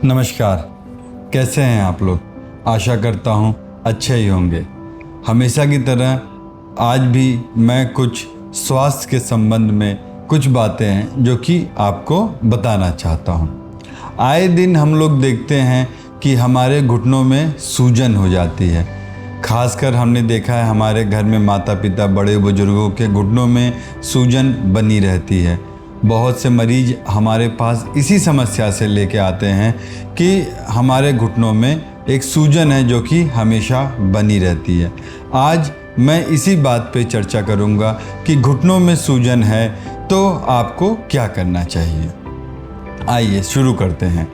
नमस्कार, कैसे हैं आप लोग। आशा करता हूँ अच्छे ही होंगे। हमेशा की तरह आज भी मैं कुछ स्वास्थ्य के संबंध में कुछ बातें हैं जो कि आपको बताना चाहता हूँ। आए दिन हम लोग देखते हैं कि हमारे घुटनों में सूजन हो जाती है। खासकर हमने देखा है हमारे घर में माता पिता बड़े बुजुर्गों के घुटनों में सूजन बनी रहती है। बहुत से मरीज हमारे पास इसी समस्या से लेके आते हैं कि हमारे घुटनों में एक सूजन है जो कि हमेशा बनी रहती है। आज मैं इसी बात पे चर्चा करूंगा कि घुटनों में सूजन है तो आपको क्या करना चाहिए। आइए शुरू करते हैं।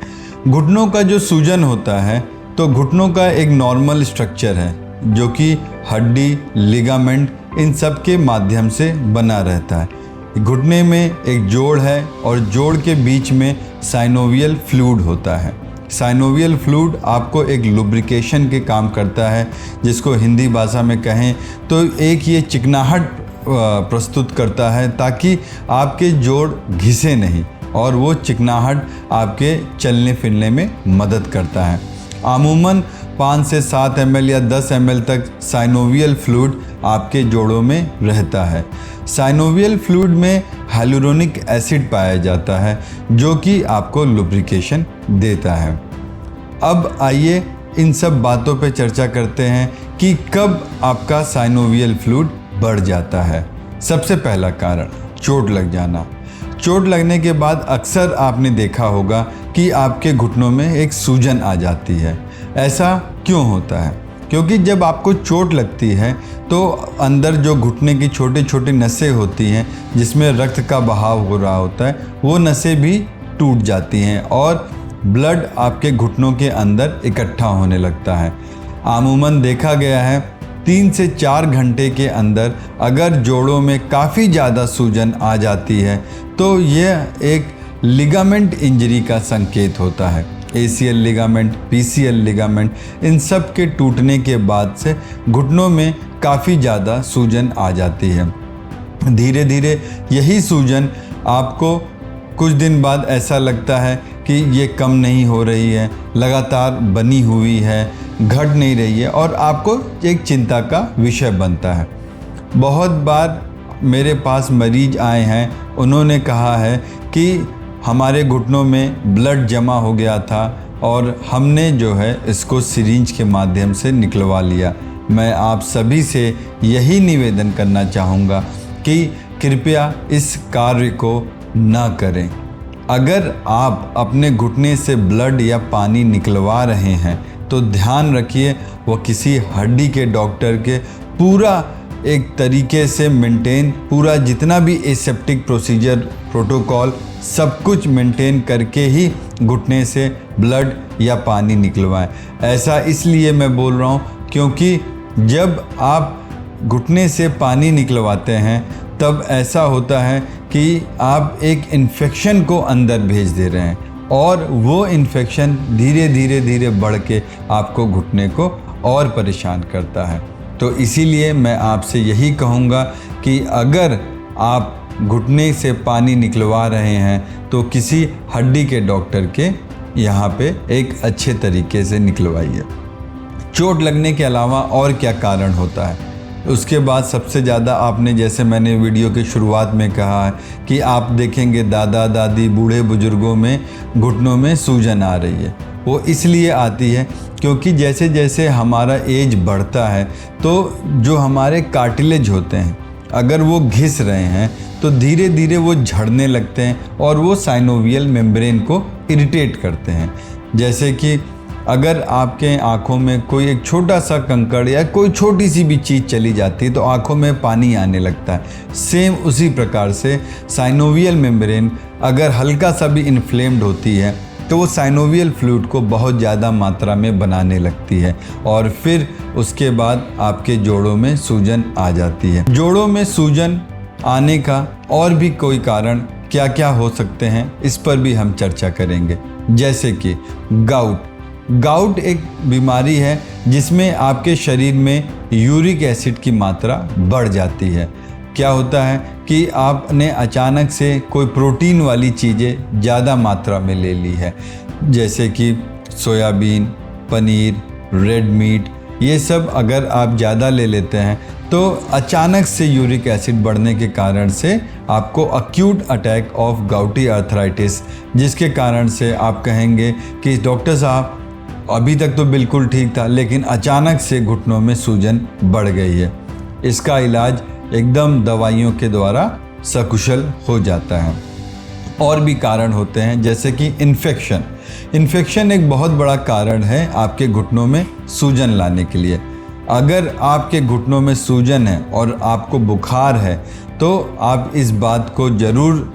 घुटनों का जो सूजन होता है तो घुटनों का एक नॉर्मल स्ट्रक्चर है जो कि हड्डी, लिगामेंट इन सब के माध्यम से बना रहता है। घुटने में एक जोड़ है और जोड़ के बीच में साइनोवियल फ्लूइड होता है। साइनोवियल फ्लूइड आपको एक लुब्रिकेशन के काम करता है, जिसको हिंदी भाषा में कहें तो एक ये चिकनाहट प्रस्तुत करता है ताकि आपके जोड़ घिसे नहीं, और वो चिकनाहट आपके चलने फिरने में मदद करता है। अमूमन 5 से 7 ml या 10 ml तक साइनोवियल फ्लूइड आपके जोड़ों में रहता है। साइनोवियल फ्लूइड में हाइलुरोनिक एसिड पाया जाता है जो कि आपको लुब्रिकेशन देता है। अब आइए इन सब बातों पे चर्चा करते हैं कि कब आपका साइनोवियल फ्लूइड बढ़ जाता है। सबसे पहला कारण चोट लग जाना। चोट लगने के बाद अक्सर आपने देखा होगा कि आपके घुटनों में एक सूजन आ जाती है। ऐसा क्यों होता है? क्योंकि जब आपको चोट लगती है तो अंदर जो घुटने की छोटी छोटी नसें होती हैं जिसमें रक्त का बहाव हो रहा होता है, वो नसें भी टूट जाती हैं और ब्लड आपके घुटनों के अंदर इकट्ठा होने लगता है। अमूमन देखा गया है 3 से 4 घंटे के अंदर अगर जोड़ों में काफ़ी ज़्यादा सूजन आ जाती है तो यह एक लिगामेंट इंजरी का संकेत होता है। ACL लिगामेंट, PCL लिगामेंट, इन सब के टूटने के बाद से घुटनों में काफ़ी ज़्यादा सूजन आ जाती है। धीरे धीरे यही सूजन आपको कुछ दिन बाद ऐसा लगता है कि ये कम नहीं हो रही है, लगातार बनी हुई है, घट नहीं रही है, और आपको एक चिंता का विषय बनता है। बहुत बार मेरे पास मरीज आए हैं, उन्होंने कहा है कि हमारे घुटनों में ब्लड जमा हो गया था और हमने जो है इसको सिरिंज के माध्यम से निकलवा लिया। मैं आप सभी से यही निवेदन करना चाहूँगा कि कृपया इस कार्य को ना करें। अगर आप अपने घुटने से ब्लड या पानी निकलवा रहे हैं तो ध्यान रखिए वो किसी हड्डी के डॉक्टर के पूरा एक तरीके से मेंटेन, पूरा जितना भी एसेप्टिक प्रोसीजर प्रोटोकॉल सब कुछ मेंटेन करके ही घुटने से ब्लड या पानी निकलवाएं। ऐसा इसलिए मैं बोल रहा हूँ क्योंकि जब आप घुटने से पानी निकलवाते हैं तब ऐसा होता है कि आप एक इन्फेक्शन को अंदर भेज दे रहे हैं और वो इन्फेक्शन धीरे धीरे बढ़ के आपको घुटने को और परेशान करता है। तो इसीलिए मैं आपसे यही कहूँगा कि अगर आप घुटने से पानी निकलवा रहे हैं तो किसी हड्डी के डॉक्टर के यहाँ पे एक अच्छे तरीके से निकलवाइए। चोट लगने के अलावा और क्या कारण होता है? उसके बाद सबसे ज़्यादा आपने, जैसे मैंने वीडियो की शुरुआत में कहा है कि आप देखेंगे दादा दादी बूढ़े बुजुर्गों में घुटनों में सूजन आ रही है। वो इसलिए आती है क्योंकि जैसे जैसे हमारा एज बढ़ता है तो जो हमारे कार्टिलेज होते हैं अगर वो घिस रहे हैं तो धीरे धीरे वो झड़ने लगते हैं और वो साइनोवियल मेम्ब्रेन को इरिटेट करते हैं। जैसे कि अगर आपके आँखों में कोई एक छोटा सा कंकड़ या कोई छोटी सी भी चीज़ चली जाती है तो आँखों में पानी आने लगता है। सेम उसी प्रकार से साइनोवियल मेम्ब्रेन अगर हल्का सा भी इन्फ्लेम्ड होती है तो वो साइनोवियल फ्लूइड को बहुत ज़्यादा मात्रा में बनाने लगती है और फिर उसके बाद आपके जोड़ों में सूजन आ जाती है। जोड़ों में सूजन आने का और भी कोई कारण क्या क्या हो सकते हैं, इस पर भी हम चर्चा करेंगे। जैसे कि गाउट एक बीमारी है जिसमें आपके शरीर में यूरिक एसिड की मात्रा बढ़ जाती है। क्या होता है कि आपने अचानक से कोई प्रोटीन वाली चीज़ें ज़्यादा मात्रा में ले ली है जैसे कि सोयाबीन, पनीर, रेड मीट, ये सब अगर आप ज़्यादा ले लेते हैं तो अचानक से यूरिक एसिड बढ़ने के कारण से आपको acute attack of gouty arthritis, जिसके कारण से आप कहेंगे कि डॉक्टर साहब अभी तक तो बिल्कुल ठीक था लेकिन अचानक से घुटनों में सूजन बढ़ गई है। इसका इलाज एकदम दवाइयों के द्वारा सकुशल हो जाता है। और भी कारण होते हैं जैसे कि इन्फेक्शन एक बहुत बड़ा कारण है आपके घुटनों में सूजन लाने के लिए। अगर आपके घुटनों में सूजन है और आपको बुखार है तो आप इस बात को ज़रूर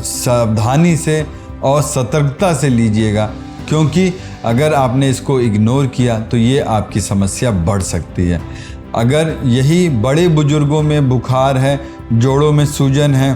सावधानी से और सतर्कता से लीजिएगा, क्योंकि अगर आपने इसको इग्नोर किया तो ये आपकी समस्या बढ़ सकती है। अगर यही बड़े बुजुर्गों में बुखार है, जोड़ों में सूजन है,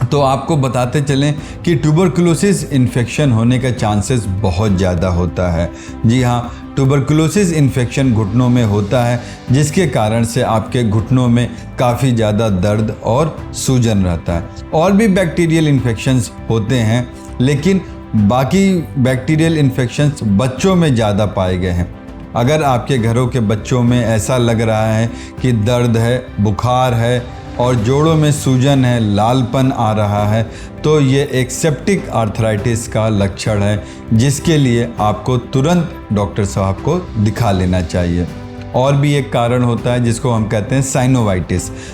तो आपको बताते चलें कि ट्यूबरकुलोसिस इन्फेक्शन होने का चांसेस बहुत ज़्यादा होता है। जी हाँ, ट्यूबरकुलोसिस इन्फेक्शन घुटनों में होता है, जिसके कारण से आपके घुटनों में काफ़ी ज़्यादा दर्द और सूजन रहता है। और भी बैक्टीरियल इन्फेक्शंस होते हैं, लेकिन बाकी बैक्टीरियल इन्फेक्शंस बच्चों में ज़्यादा पाए गए हैं। अगर आपके घरों के बच्चों में ऐसा लग रहा है कि दर्द है, बुखार है और जोड़ों में सूजन है, लालपन आ रहा है, तो ये एक सेप्टिक आर्थराइटिस का लक्षण है, जिसके लिए आपको तुरंत डॉक्टर साहब को दिखा लेना चाहिए। और भी एक कारण होता है जिसको हम कहते हैं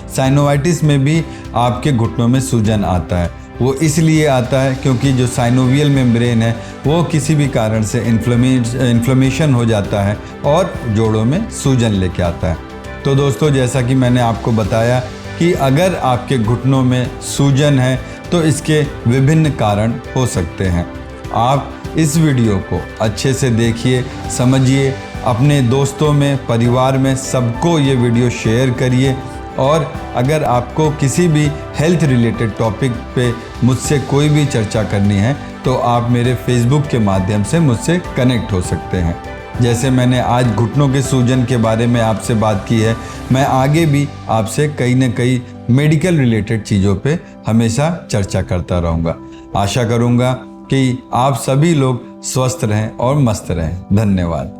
साइनोवाइटिस में भी आपके घुटनों में सूजन आता है। वो इसलिए आता है क्योंकि जो साइनोवियल मेम्ब्रेन है वो किसी भी कारण से इन्फ्लेमेशन हो जाता है और जोड़ों में सूजन लेके आता है। तो दोस्तों, जैसा कि मैंने आपको बताया कि अगर आपके घुटनों में सूजन है तो इसके विभिन्न कारण हो सकते हैं। आप इस वीडियो को अच्छे से देखिए, समझिए, अपने दोस्तों में, परिवार में सबको ये वीडियो शेयर करिए। और अगर आपको किसी भी हेल्थ रिलेटेड टॉपिक पे मुझसे कोई भी चर्चा करनी है तो आप मेरे फेसबुक के माध्यम से मुझसे कनेक्ट हो सकते हैं। जैसे मैंने आज घुटनों के सूजन के बारे में आपसे बात की है, मैं आगे भी आपसे कहीं न कहीं मेडिकल रिलेटेड चीज़ों पे हमेशा चर्चा करता रहूँगा। आशा करूँगा कि आप सभी लोग स्वस्थ रहें और मस्त रहें। धन्यवाद।